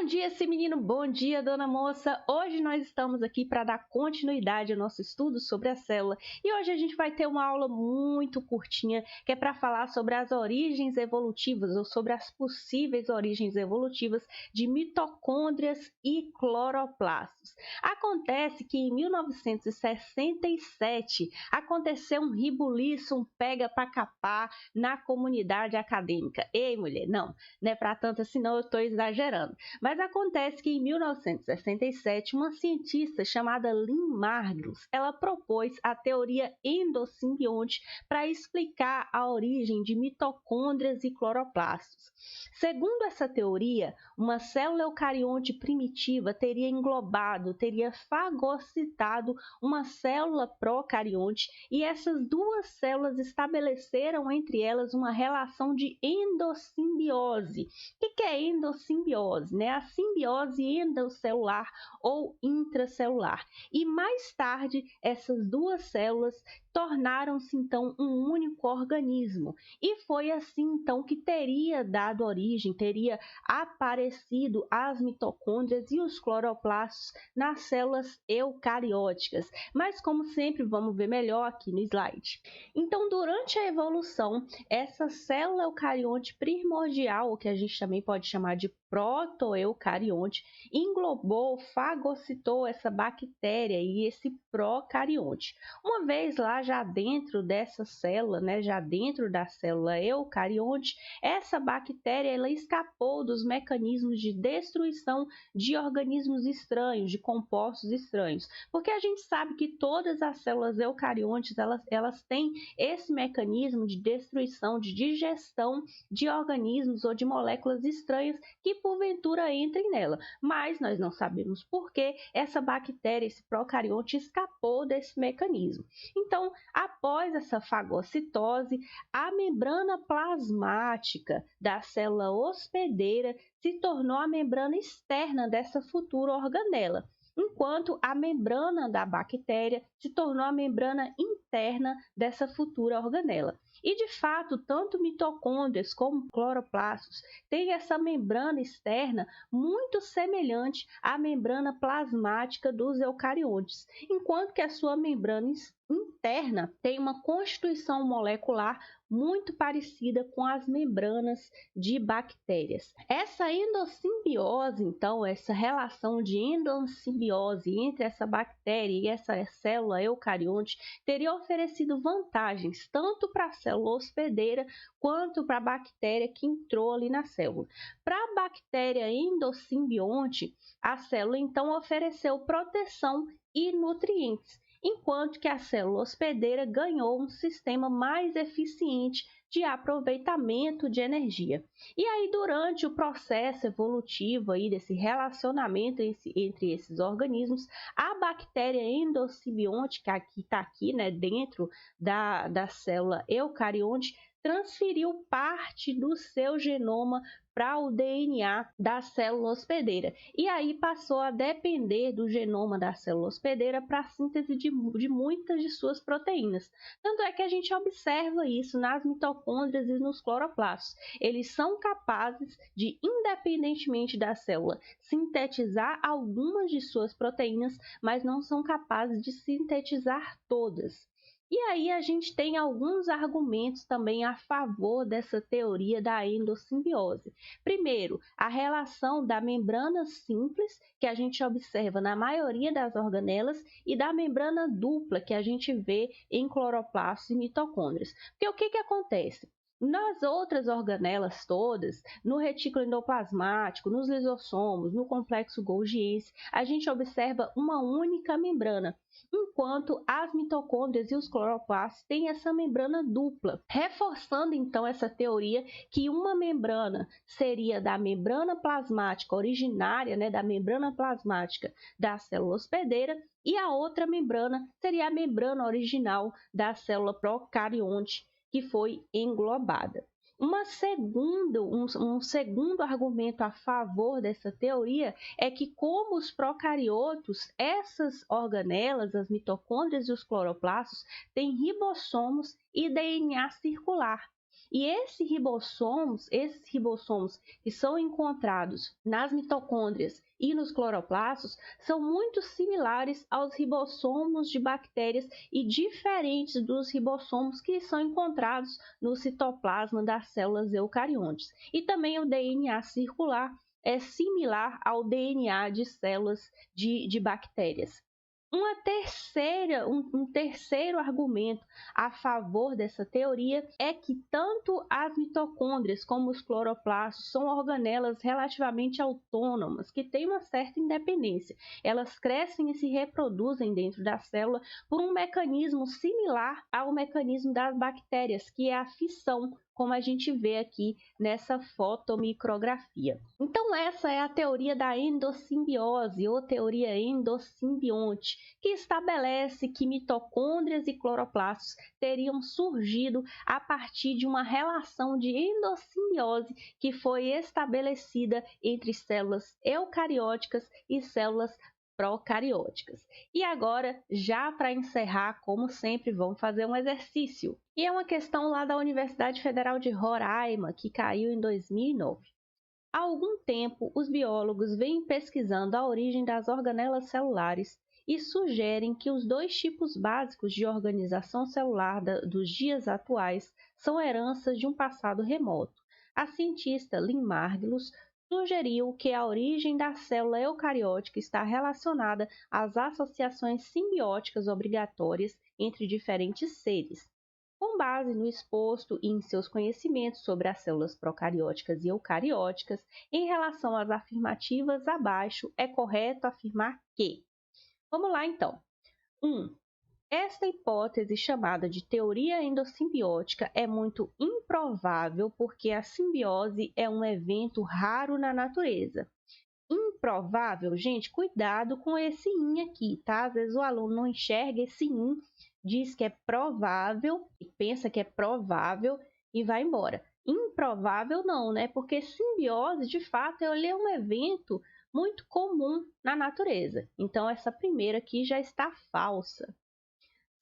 Bom dia, esse menino, bom dia, dona moça. Hoje nós estamos aqui para dar continuidade ao nosso estudo sobre a célula e hoje a gente vai ter uma aula muito curtinha que é para falar sobre as origens evolutivas ou sobre as possíveis origens evolutivas de mitocôndrias e cloroplastos. Acontece que em 1967 aconteceu um ribuliço, um pega para capar na comunidade acadêmica. Ei, mulher, não é para tanto assim, não, eu estou exagerando. Mas acontece que em 1967, uma cientista chamada Lynn Margulis, ela propôs a teoria endossimbiótica para explicar a origem de mitocôndrias e cloroplastos. Segundo essa teoria, uma célula eucarionte primitiva teria englobado, teria fagocitado uma célula procarionte e essas duas células estabeleceram entre elas uma relação de endossimbiose. O que é endossimbiose? A simbiose endocelular ou intracelular. E mais tarde, essas duas células tornaram-se então um único organismo. E foi assim então que teria dado origem, teria aparecido as mitocôndrias e os cloroplastos nas células eucarióticas. Mas como sempre, vamos ver melhor aqui no slide. Então, durante a evolução, essa célula eucarionte primordial, que a gente também pode chamar de protoeucarionte, englobou, fagocitou essa bactéria e esse procarionte. Uma vez lá já dentro dessa célula, já dentro da célula eucarionte, essa bactéria ela escapou dos mecanismos de destruição de organismos estranhos, de compostos estranhos, porque a gente sabe que todas as células eucariontes elas têm esse mecanismo de destruição, de digestão de organismos ou de moléculas estranhas que porventura entrem nela, mas nós não sabemos por que essa bactéria, esse procarionte, escapou desse mecanismo. Então, após essa fagocitose, a membrana plasmática da célula hospedeira se tornou a membrana externa dessa futura organela, enquanto a membrana da bactéria se tornou a membrana interna dessa futura organela. E, de fato, tanto mitocôndrias como cloroplastos têm essa membrana externa muito semelhante à membrana plasmática dos eucariontes, enquanto que a sua membrana interna tem uma constituição molecular muito parecida com as membranas de bactérias. Essa endossimbiose, então, essa relação de endossimbiose entre essa bactéria e essa célula eucarionte teria oferecido vantagens tanto para a célula hospedeira quanto para a bactéria que entrou ali na célula. Para a bactéria endosimbionte, a célula então ofereceu proteção e nutrientes, enquanto que a célula hospedeira ganhou um sistema mais eficiente de aproveitamento de energia. E aí, durante o processo evolutivo aí desse relacionamento entre esses organismos, a bactéria endossimbiótica, que está aqui, dentro da célula eucarionte, transferiu parte do seu genoma para o DNA da célula hospedeira. E aí passou a depender do genoma da célula hospedeira para a síntese de muitas de suas proteínas. Tanto é que a gente observa isso nas mitocôndrias e nos cloroplastos. Eles são capazes de, independentemente da célula, sintetizar algumas de suas proteínas, mas não são capazes de sintetizar todas. E aí a gente tem alguns argumentos também a favor dessa teoria da endossimbiose. Primeiro, a relação da membrana simples, que a gente observa na maioria das organelas, e da membrana dupla, que a gente vê em cloroplastos e mitocôndrias. Porque o que acontece? Nas outras organelas todas, no retículo endoplasmático, nos lisossomos, no complexo golgiense, a gente observa uma única membrana, enquanto as mitocôndrias e os cloroplastos têm essa membrana dupla, reforçando então essa teoria que uma membrana seria da membrana plasmática originária, da membrana plasmática da célula hospedeira, e a outra membrana seria a membrana original da célula procarionte, que foi englobada. Um segundo argumento a favor dessa teoria é que, como os procariotos, essas organelas, as mitocôndrias e os cloroplastos, têm ribossomos e DNA circular. E esses ribossomos que são encontrados nas mitocôndrias e nos cloroplastos são muito similares aos ribossomos de bactérias e diferentes dos ribossomos que são encontrados no citoplasma das células eucariontes. E também o DNA circular é similar ao DNA de células de bactérias. Um terceiro argumento a favor dessa teoria é que tanto as mitocôndrias como os cloroplastos são organelas relativamente autônomas, que têm uma certa independência. Elas crescem e se reproduzem dentro da célula por um mecanismo similar ao mecanismo das bactérias, que é a fissão, como a gente vê aqui nessa fotomicrografia. Então essa é a teoria da endossimbiose ou teoria endosimbionte, que estabelece que mitocôndrias e cloroplastos teriam surgido a partir de uma relação de endossimbiose que foi estabelecida entre células eucarióticas e células procarióticas. E agora, já para encerrar, como sempre, vamos fazer um exercício. E é uma questão lá da Universidade Federal de Roraima, que caiu em 2009. Há algum tempo, os biólogos vêm pesquisando a origem das organelas celulares e sugerem que os dois tipos básicos de organização celular dos dias atuais são heranças de um passado remoto. A cientista Lynn Margulis sugeriu que a origem da célula eucariótica está relacionada às associações simbióticas obrigatórias entre diferentes seres. Com base no exposto e em seus conhecimentos sobre as células procarióticas e eucarióticas, em relação às afirmativas abaixo, é correto afirmar que... Vamos lá, então. 1. Esta hipótese, chamada de teoria endossimbiótica, é muito improvável porque a simbiose é um evento raro na natureza. Improvável, gente, cuidado com esse "in" aqui, tá? Às vezes o aluno não enxerga esse "in", diz que é provável, pensa que é provável e vai embora. Improvável não, né? Porque simbiose, de fato, ele é um evento muito comum na natureza. Então, essa primeira aqui já está falsa.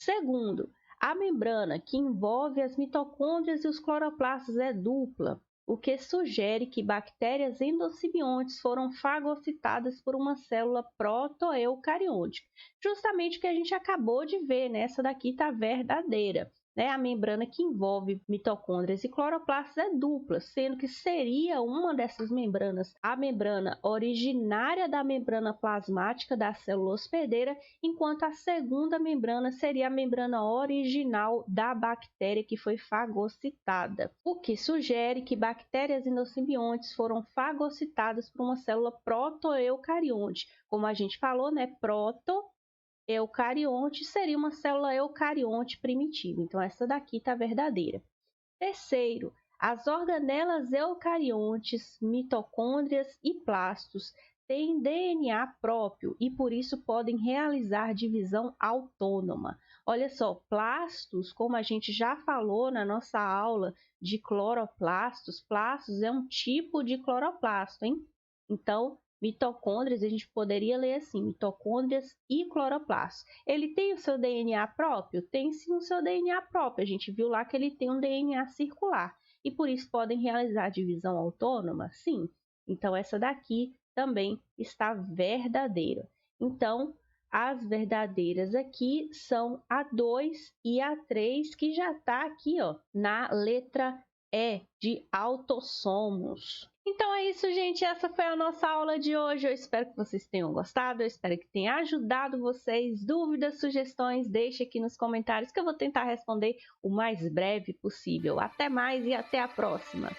Segundo, a membrana que envolve as mitocôndrias e os cloroplastos é dupla, o que sugere que bactérias endosimbiontes foram fagocitadas por uma célula protoeucariôtica. Justamente o que a gente acabou de ver, né? Essa daqui está verdadeira. A membrana que envolve mitocôndrias e cloroplastos é dupla, sendo que seria uma dessas membranas a membrana originária da membrana plasmática da célula hospedeira, enquanto a segunda membrana seria a membrana original da bactéria que foi fagocitada, o que sugere que bactérias endosimbiontes foram fagocitadas por uma célula protoeucarionte. Como a gente falou, né? Eucarionte seria uma célula eucarionte primitiva. Então, essa daqui está verdadeira. Terceiro, as organelas eucariontes, mitocôndrias e plastos têm DNA próprio e, por isso, podem realizar divisão autônoma. Olha só, plastos, como a gente já falou na nossa aula de cloroplastos, plastos é um tipo de cloroplasto, hein? Então, mitocôndrias, a gente poderia ler assim, mitocôndrias e cloroplastos. Ele tem o seu DNA próprio? Tem sim o seu DNA próprio. A gente viu lá que ele tem um DNA circular. E por isso podem realizar divisão autônoma? Sim. Então, essa daqui também está verdadeira. Então, as verdadeiras aqui são a 2 e a 3, que já está aqui, ó, na letra E, de autossomos. Então é isso, gente. Essa foi a nossa aula de hoje. Eu espero que vocês tenham gostado. Eu espero que tenha ajudado vocês. Dúvidas, sugestões, deixe aqui nos comentários que eu vou tentar responder o mais breve possível. Até mais e até a próxima!